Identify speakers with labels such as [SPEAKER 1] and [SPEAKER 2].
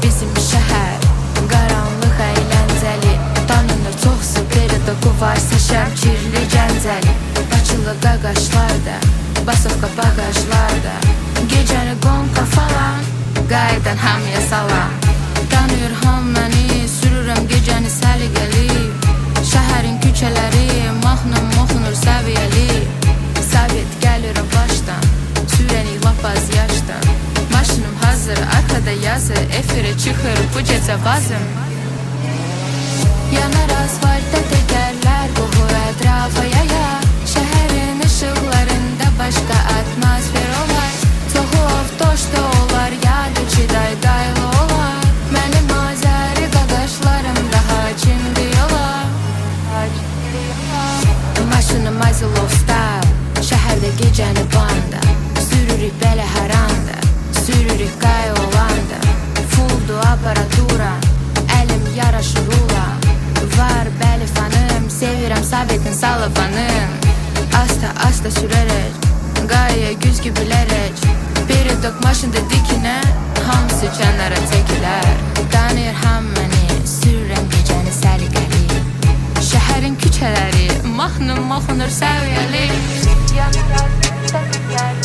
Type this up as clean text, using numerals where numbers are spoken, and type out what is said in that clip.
[SPEAKER 1] Bizim şəhər qaranlıq əyləncəli, tanınır çoxsu peridoku varsa Şəmkirli Gəncəli. Bakılı qaqaşlarda, basovka bagajlarda, gecəni qonqa falan qaydan hamıya salam. Tanıyır ham məni, sürürəm gecəni səliqəli. Şəhərin küçələri mahnım oxunur səviyyəli. Sovet gəlir başdan, sürənik lap az yaşdan. Maşınım hazır, arkada yazı, efirə çıxır bu gecə vazım. Yanar asfaltda təkərlər, qoxur ətrafa yaya. Şəhərin işıqlarında başqa atmosfer olar. Çoxu avtoşda olar, yargıcı daydaylı olar. Mənim azəri qaqaşlarım daha cindi yolar. Maşınım Azilov style, şəhərdə gecəni banda. Sürürük belə hər anda, sürürük qay olanda. Fulldu aparatura, əlim yaraşır ula. Var bəli fanım, sevirəm Sabetin Salafanım. Asta sürərək, qayaya güzgü bilərək. Peridok maşında dikinə, hamısı kənara çəkilər. Tanıyır ham məni, sürürəm gecəni səliqəli. Şəhərin küçələri, mahnım oxunur səviyyəli. Yanır